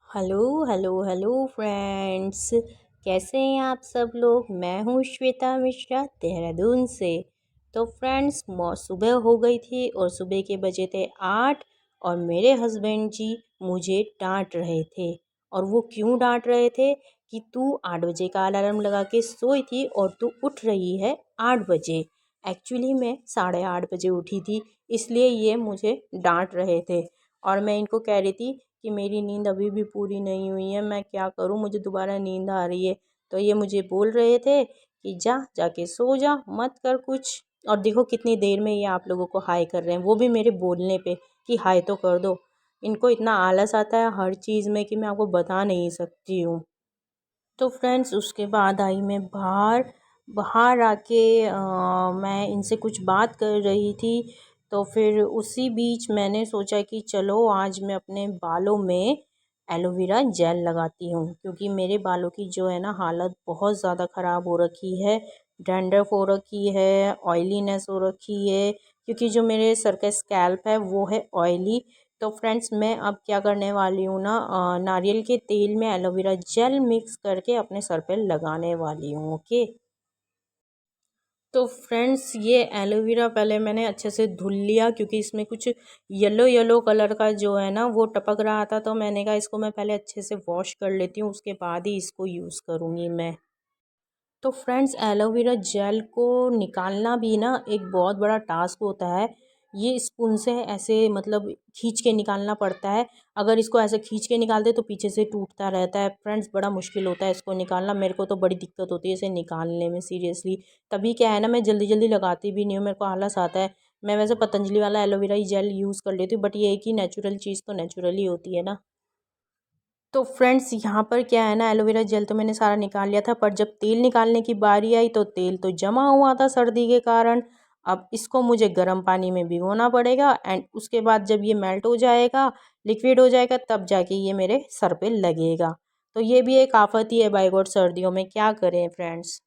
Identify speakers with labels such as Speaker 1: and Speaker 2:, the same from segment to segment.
Speaker 1: Hello hello hello friends. कैसे हैं आप सब लोग। मैं हूँ श्वेता मिश्रा देहरादून से। तो फ्रेंड्स सुबह हो गई थी और सुबह के बजे थे 8 और मेरे हस्बैंड जी मुझे डांट रहे थे। और वो क्यों डांट रहे थे कि तू 8 बजे का अलार्म लगा के सोई थी और तू उठ रही है 8 बजे। एक्चुअली मैं 8:30 बजे उठी थी, इसलिए ये मुझे डांट रहे थे। और मैं इनको कह रही थी कि मेरी नींद अभी भी पूरी नहीं हुई है, मैं क्या करूँ, मुझे दोबारा नींद आ रही है। तो ये मुझे बोल रहे थे कि जा जाके सो जा, मत कर कुछ। और देखो कितनी देर में ये आप लोगों को हाय कर रहे हैं, वो भी मेरे बोलने पे कि हाय तो कर दो। इनको इतना आलस आता है हर चीज़ में कि मैं आपको बता नहीं सकती हूँ। तो फ्रेंड्स उसके बाद आई मैं बाहर। बाहर आके मैं इनसे कुछ बात कर रही थी। तो फिर उसी बीच मैंने सोचा कि चलो आज मैं अपने बालों में एलोवेरा जेल लगाती हूँ, क्योंकि मेरे बालों की जो है ना हालत बहुत ज़्यादा ख़राब हो रखी है। डैंड्रफ हो रखी है, ऑयलीनेस हो रखी है, क्योंकि जो मेरे सर का स्कैल्प है वो है ऑयली। तो फ्रेंड्स मैं अब क्या करने वाली हूँ ना, नारियल के तेल में एलोवेरा जेल मिक्स करके अपने सर पे लगाने वाली हूँ। ओके। तो फ्रेंड्स ये एलोवेरा पहले मैंने अच्छे से धुल लिया, क्योंकि इसमें कुछ येलो येलो कलर का जो है ना वो टपक रहा था। तो मैंने कहा इसको मैं पहले अच्छे से वॉश कर लेती हूँ, उसके बाद ही इसको यूज़ करूँगी मैं। तो फ्रेंड्स एलोवेरा जेल को निकालना भी ना एक बहुत बड़ा टास्क होता है। ये स्पून से ऐसे मतलब खींच के निकालना पड़ता है। अगर इसको ऐसे खींच के निकालते तो पीछे से टूटता रहता है। फ्रेंड्स बड़ा मुश्किल होता है इसको निकालना, मेरे को तो बड़ी दिक्कत होती है इसे निकालने में सीरियसली। तभी क्या है ना, मैं जल्दी जल्दी लगाती भी नहीं हूँ, मेरे को आलस आता है। मैं वैसे पतंजलि वाला एलोवेरा ही जेल यूज़ कर लेती हूँ, बट ये है कि नेचुरल चीज़ तो नेचुरल ही होती है ना। तो फ्रेंड्स यहाँ पर क्या है ना, एलोवेरा जेल तो मैंने सारा निकाल लिया था, पर जब तेल निकालने की बारी आई तो तेल तो जमा हुआ था सर्दी के कारण। अब इसको मुझे गर्म पानी में भिगोना पड़ेगा एंड उसके बाद जब ये मेल्ट हो जाएगा, लिक्विड हो जाएगा, तब जाके ये मेरे सर पे लगेगा। तो ये भी एक आफत ही है बाय गॉड, सर्दियों में क्या करें फ्रेंड्स।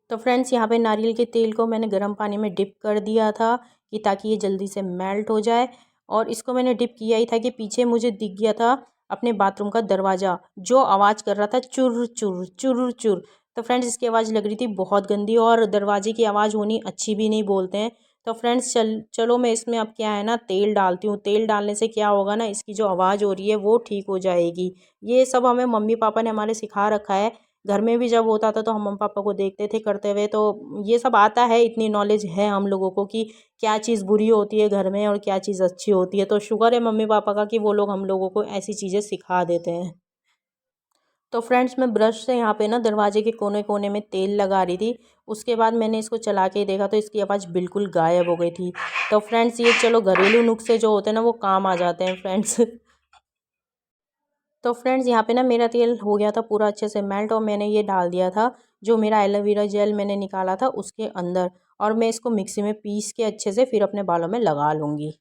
Speaker 1: तो फ्रेंड्स यहाँ पे नारियल के तेल को मैंने गर्म पानी में डिप कर दिया था कि ताकि ये जल्दी से मेल्ट हो जाए। और इसको मैंने डिप किया ही था कि पीछे मुझे दिख गया था अपने बाथरूम का दरवाज़ा, जो आवाज़ कर रहा था चुर चुर चुर चुर। तो फ्रेंड्स इसकी आवाज़ लग रही थी बहुत गंदी, और दरवाजे की आवाज़ होनी अच्छी भी नहीं बोलते हैं। तो फ्रेंड्स चलो मैं इसमें अब क्या है ना तेल डालती हूँ। तेल डालने से क्या होगा ना, इसकी जो आवाज़ हो रही है वो ठीक हो जाएगी। ये सब हमें मम्मी पापा ने हमारे सिखा रखा है। घर में भी जब होता था तो हम मम्मी पापा को देखते थे करते हुए, तो ये सब आता है, इतनी नॉलेज है हम लोगों को कि क्या चीज़ बुरी होती है घर में और क्या चीज़ अच्छी होती है। तो शुक्र है मम्मी पापा का कि वो लोग हम लोगों को ऐसी चीज़ें सिखा देते हैं। तो फ्रेंड्स मैं ब्रश से यहाँ पे ना दरवाजे के कोने कोने में तेल लगा रही थी। उसके बाद मैंने इसको चला के देखा तो इसकी आवाज़ बिल्कुल गायब हो गई थी। तो फ्रेंड्स ये चलो घरेलू नुस्खे जो होते हैं ना वो काम आ जाते हैं फ्रेंड्स। तो फ्रेंड्स यहाँ पे ना मेरा तेल हो गया था पूरा अच्छे से मेल्ट, और मैंने ये डाल दिया था जो मेरा एलोवेरा जेल मैंने निकाला था उसके अंदर। और मैं इसको मिक्सी में पीस के अच्छे से फिर अपने बालों में लगा लूँगी।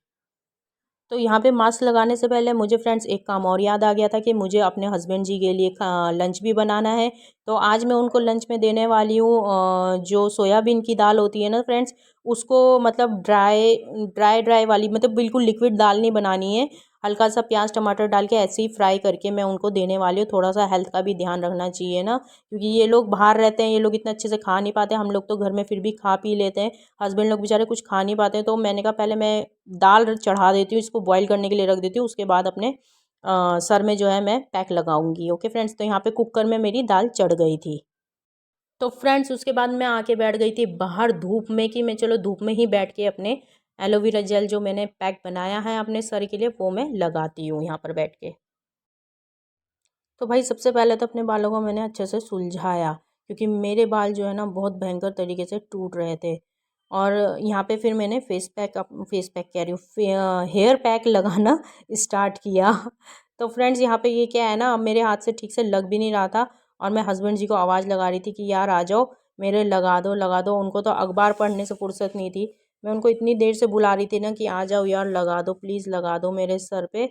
Speaker 1: तो यहाँ पे मास्क लगाने से पहले मुझे फ्रेंड्स एक काम और याद आ गया था कि मुझे अपने हस्बैंड जी के लिए लंच भी बनाना है। तो आज मैं उनको लंच में देने वाली हूँ जो सोयाबीन की दाल होती है ना फ्रेंड्स, उसको मतलब ड्राई ड्राई ड्राई वाली, मतलब बिल्कुल लिक्विड दाल नहीं बनानी है। हल्का सा प्याज टमाटर डाल के ऐसे ही फ्राई करके मैं उनको देने वाली हूँ। थोड़ा सा हेल्थ का भी ध्यान रखना चाहिए ना, क्योंकि ये लोग बाहर रहते हैं, ये लोग इतना अच्छे से खा नहीं पाते। हम लोग तो घर में फिर भी खा पी लेते हैं, हस्बैंड लोग बेचारे कुछ खा नहीं पाते। तो मैंने कहा पहले मैं दाल चढ़ा देती हूँ, इसको बॉईल करने के लिए रख देती हूँ, उसके बाद अपने सर में जो है मैं पैक लगाऊंगी। ओके फ्रेंड्स, तो यहाँ पे कुकर में मेरी दाल चढ़ गई थी। तो फ्रेंड्स उसके बाद मैं आके बैठ गई थी बाहर धूप में, कि मैं चलो धूप में ही बैठ के अपने एलोवेरा जेल जो मैंने पैक बनाया है अपने सर के लिए वो मैं लगाती हूँ यहाँ पर बैठ के। तो भाई सबसे पहले तो अपने बालों को मैंने अच्छे से सुलझाया, क्योंकि मेरे बाल जो है ना बहुत भयंकर तरीके से टूट रहे थे। और यहाँ पे फिर मैंने फेस पैक कह रही हूँ, हेयर पैक लगाना स्टार्ट किया। तो फ्रेंड्स यहाँ पे ये क्या है ना, अब मेरे हाथ से ठीक से लग भी नहीं रहा था, और मैं हस्बैंड जी को आवाज़ लगा रही थी कि यार आ जाओ मेरे लगा दो लगा दो। उनको तो अखबार पढ़ने से फुर्सत नहीं थी। मैं उनको इतनी देर से बुला रही थी ना कि आ जाओ यार लगा दो, प्लीज़ लगा दो मेरे सर पे।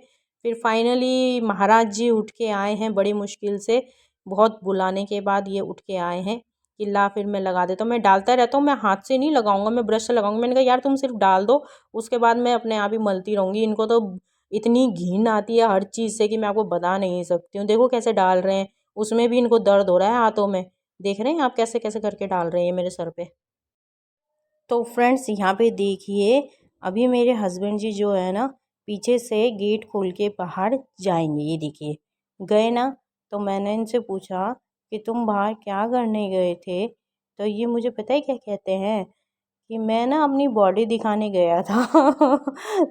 Speaker 1: फिर फाइनली महाराज जी उठ के आए हैं बड़ी मुश्किल से, बहुत बुलाने के बाद ये उठ के आए हैं कि ला फिर मैं लगा देता हूँ। मैं डालता रहता हूँ, मैं हाथ से नहीं लगाऊंगा, मैं ब्रश से लगाऊंगी। मैंने कहा यार तुम सिर्फ डाल दो, उसके बाद मैं अपने आप ही मलती रहूँगी। इनको तो इतनी घिन आती है हर चीज़ से कि मैं आपको बता नहीं सकती हूँ। देखो कैसे डाल रहे हैं, उसमें भी इनको दर्द हो रहा है हाथों में। देख रहे हैं आप कैसे कैसे करके डाल रहे हैं मेरे सर पे। तो फ्रेंड्स यहाँ पे देखिए, अभी मेरे हस्बैंड जी जो है ना पीछे से गेट खोल के बाहर जाएंगे, ये देखिए गए ना। तो मैंने इनसे पूछा कि तुम बाहर क्या करने गए थे, तो ये मुझे पता है क्या कहते हैं कि मैं ना अपनी बॉडी दिखाने गया था।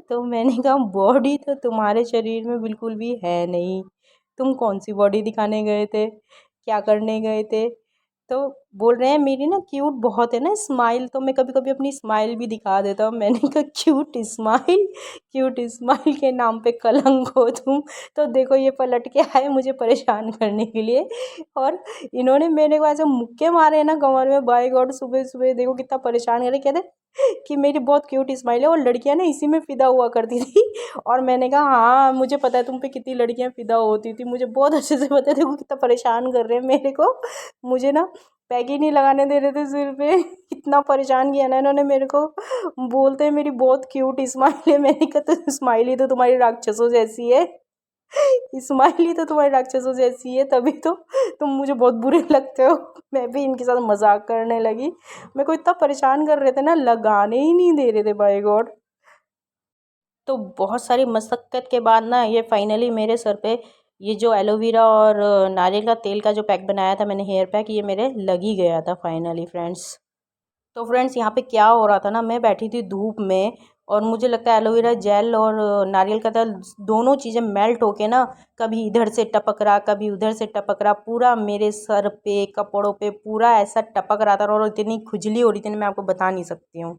Speaker 1: तो मैंने कहा बॉडी तो तुम्हारे शरीर में बिल्कुल भी है नहीं, तुम कौन सी बॉडी दिखाने गए थे, क्या करने गए थे। तो बोल रहे हैं मेरी ना क्यूट बहुत है ना स्माइल, तो मैं कभी कभी अपनी स्माइल भी दिखा देता हूँ। मैंने कहा क्यूट स्माइल, क्यूट स्माइल के नाम पे कलंक हो तुम। तो देखो ये पलट के आए मुझे परेशान करने के लिए, और इन्होंने मेरे को ऐसे मुक्के मारे हैं ना कमर में, बाय गॉड सुबह सुबह देखो कितना परेशान करे। कहते कि मेरी बहुत क्यूट स्माइल है, और लड़कियां ना इसी में फ़िदा हुआ करती थी। और मैंने कहा हाँ मुझे पता है तुम पे कितनी लड़कियां फ़िदा होती थी, मुझे बहुत अच्छे से पता है। देखो कितना परेशान कर रहे हैं मेरे को, मुझे ना पैक ही नहीं लगाने दे रहे थे सिर पे। इतना परेशान किया ना इन्होंने मेरे को। बोलते हैं मेरी बहुत क्यूट स्माइल है। मैंने कहा तो स्माइल ही तो तुम्हारी राक्षसों जैसी है, स्माइल ही तो तुम्हारी राक्षसों जैसी है, तभी तो तुम मुझे बहुत बुरे लगते हो। मैं भी इनके साथ मजाक करने लगी। मेरे को इतना परेशान कर रहे थे ना, लगाने ही नहीं दे रहे थे बाय गॉड। तो बहुत सारी मशक्क़त के बाद ना ये फाइनली मेरे सर पे ये जो एलोवेरा और नारियल का तेल का जो पैक बनाया था मैंने, हेयर पैक, ये मेरे लग ही गया था फाइनली फ्रेंड्स। तो फ्रेंड्स यहाँ पे क्या हो रहा था ना, मैं बैठी थी धूप में, और मुझे लगता है एलोवेरा जेल और नारियल का तेल दोनों चीज़ें मेल्ट होके ना कभी इधर से टपक रहा कभी उधर से टपक रहा, पूरा मेरे सर पे कपड़ों पे पूरा ऐसा टपक रहा था, और इतनी खुजली हो रही थी ना मैं आपको बता नहीं सकती हूँ।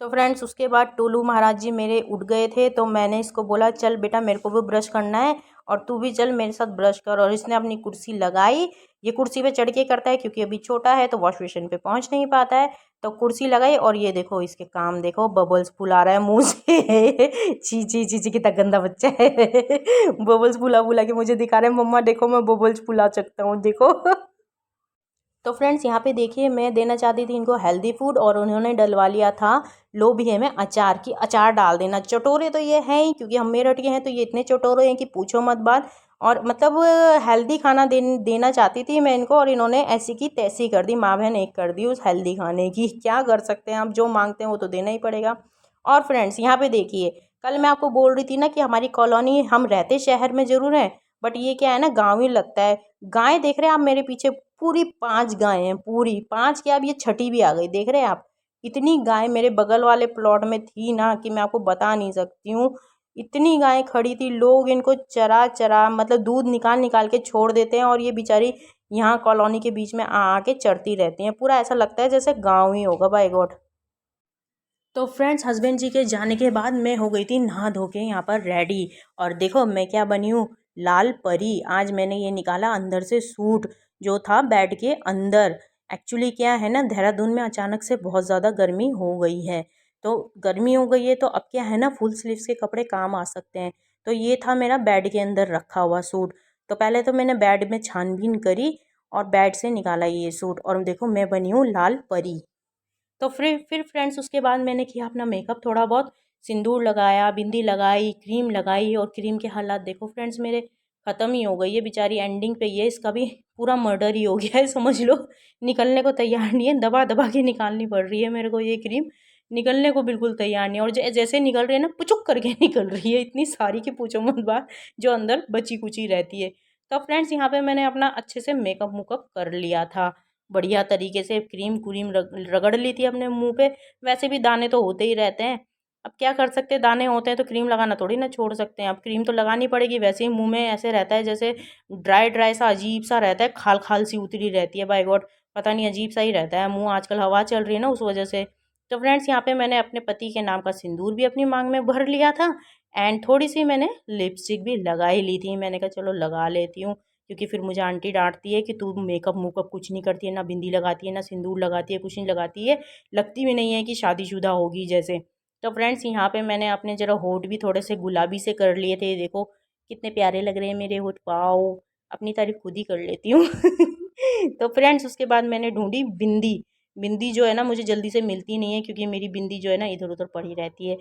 Speaker 1: तो फ्रेंड्स उसके बाद टोलू महाराज जी मेरे उठ गए थे, तो मैंने इसको बोला चल बेटा मेरे को भी ब्रश करना है, और तू भी चल मेरे साथ ब्रश कर। और इसने अपनी कुर्सी लगाई, ये कुर्सी पे चढ़ के करता है क्योंकि अभी छोटा है तो वॉश बेसिन पे पहुंच नहीं पाता है। तो कुर्सी लगाई, और ये देखो इसके काम देखो, बबल्स फुला रहा है मुंह से। ची ची ची ची कितना गंदा बच्चा है। बबल्स फुला फुला के मुझे दिखा रहे हैं, मम्मा देखो मैं बबल्स फुला सकता हूँ देखो। तो फ्रेंड्स यहाँ पे देखिए मैं देना चाहती थी इनको हेल्दी फूड, और उन्होंने डलवा लिया था लोभिया में अचार की, अचार डाल देना। चटोरे तो ये हैं ही क्योंकि हम मेरठ के हैं, तो ये इतने चटोरे हैं कि पूछो मत बात। और मतलब हेल्दी खाना देना चाहती थी मैं इनको, और इन्होंने ऐसी की तैसी कर दी, माँ बहन एक कर दी उस हेल्दी खाने की। क्या कर सकते हैं, आप जो मांगते हैं वो तो देना ही पड़ेगा। और फ्रेंड्स यहाँ पे देखिए, कल मैं आपको बोल रही थी ना कि हमारी कॉलोनी, हम रहते शहर में ज़रूर हैं बट ये क्या है ना गाँव ही लगता है। गाय देख रहे हैं आप मेरे पीछे, पूरी 5 गायें हैं, पूरी 5 क्या, अब ये छठी भी आ गई, देख रहे हैं आप। इतनी गाय मेरे बगल वाले प्लॉट में थी ना कि मैं आपको बता नहीं सकती हूँ। इतनी गायें खड़ी थी, लोग इनको चरा चरा मतलब दूध निकाल निकाल के छोड़ देते हैं, और ये बेचारी यहाँ कॉलोनी के बीच में आ आके चरती रहती हैं। पूरा ऐसा लगता है जैसे गाँव ही होगा बाय गॉड। तो फ्रेंड्स हस्बैंड जी के जाने के बाद मैं हो गई थी नहा धो के यहाँ पर रेडी, और देखो मैं क्या बनी हूँ, लाल परी। आज मैंने ये निकाला अंदर से सूट जो था बेड के अंदर। एक्चुअली क्या है ना, देहरादून में अचानक से बहुत ज़्यादा गर्मी हो गई है, तो गर्मी हो गई है तो अब क्या है ना फुल स्लीव्स के कपड़े काम आ सकते हैं। तो ये था मेरा बेड के अंदर रखा हुआ सूट। तो पहले तो मैंने बेड में छानबीन करी और बेड से निकाला ये सूट, और देखो मैं बनी हूँ लाल परी। तो फिर फ्रेंड्स उसके बाद मैंने किया अपना मेकअप थोड़ा बहुत, सिंदूर लगाया, बिंदी लगाई, क्रीम लगाई, और क्रीम के हालात देखो फ्रेंड्स मेरे ख़त्म ही हो गई है बेचारी, एंडिंग पे ये इसका भी पूरा मर्डर ही हो गया है समझ लो। निकलने को तैयार नहीं है, दबा दबा के निकालनी पड़ रही है मेरे को ये क्रीम, निकलने को बिल्कुल तैयार नहीं है। और जैसे निकल रही है ना पुचुक करके निकल रही है, इतनी सारी की पूछो मत बात, जो अंदर बची कुची रहती है। तो फ्रेंड्स यहाँ पे मैंने अपना अच्छे से मेकअप मुकअप कर लिया था, बढ़िया तरीके से क्रीम क्रीम रगड़ ली थी अपने मुंह पे। वैसे भी दाने तो होते ही रहते हैं, अब क्या कर सकते हैं, दाने होते हैं तो क्रीम लगाना थोड़ी ना छोड़ सकते हैं, अब क्रीम तो लगानी पड़ेगी। वैसे ही मुंह में ऐसे रहता है जैसे ड्राई ड्राई सा अजीब सा रहता है, खाल खाल सी उतरी रहती है बाय गॉड, पता नहीं अजीब सा ही रहता है मुंह, आजकल हवा चल रही है ना उस वजह से। तो फ्रेंड्स यहाँ पे मैंने अपने पति के नाम का सिंदूर भी अपनी मांग में भर लिया था, एंड थोड़ी सी मैंने लिपस्टिक भी लगा ही ली थी। मैंने कहा चलो लगा लेती हूँ, क्योंकि फिर मुझे आंटी डांटती है कि तू मेकअप मुकअप कुछ नहीं करती है, ना बिंदी लगाती है ना सिंदूर लगाती है, कुछ नहीं लगाती है, लगती भी नहीं है कि शादीशुदा होगी जैसे। तो फ्रेंड्स यहाँ पे मैंने अपने ज़रा होठ भी थोड़े से गुलाबी से कर लिए थे, देखो कितने प्यारे लग रहे हैं मेरे होठ, पाओ अपनी तारीफ खुद ही कर लेती हूँ। तो फ्रेंड्स उसके बाद मैंने ढूंढी बिंदी। बिंदी जो है ना मुझे जल्दी से मिलती नहीं है, क्योंकि मेरी बिंदी जो है ना इधर उधर पड़ी रहती है,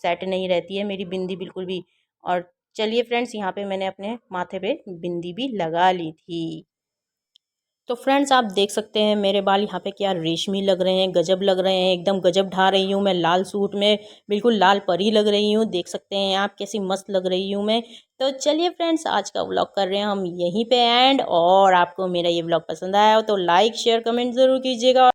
Speaker 1: सेट नहीं रहती है मेरी बिंदी बिल्कुल भी। और चलिए फ्रेंड्स, यहाँ पे मैंने अपने माथे पे बिंदी भी लगा ली थी। तो फ्रेंड्स, आप देख सकते हैं मेरे बाल यहाँ पे क्या रेशमी लग रहे हैं, गजब लग रहे हैं, एकदम गजब ढा रही हूँ मैं लाल सूट में, बिल्कुल लाल परी लग रही हूँ। देख सकते हैं आप कैसी मस्त लग रही हूँ मैं। तो चलिए फ्रेंड्स, आज का व्लॉग कर रहे हैं हम यहीं पे एंड। और आपको मेरा ये व्लॉग पसंद आया हो तो लाइक शेयर कमेंट ज़रूर कीजिएगा।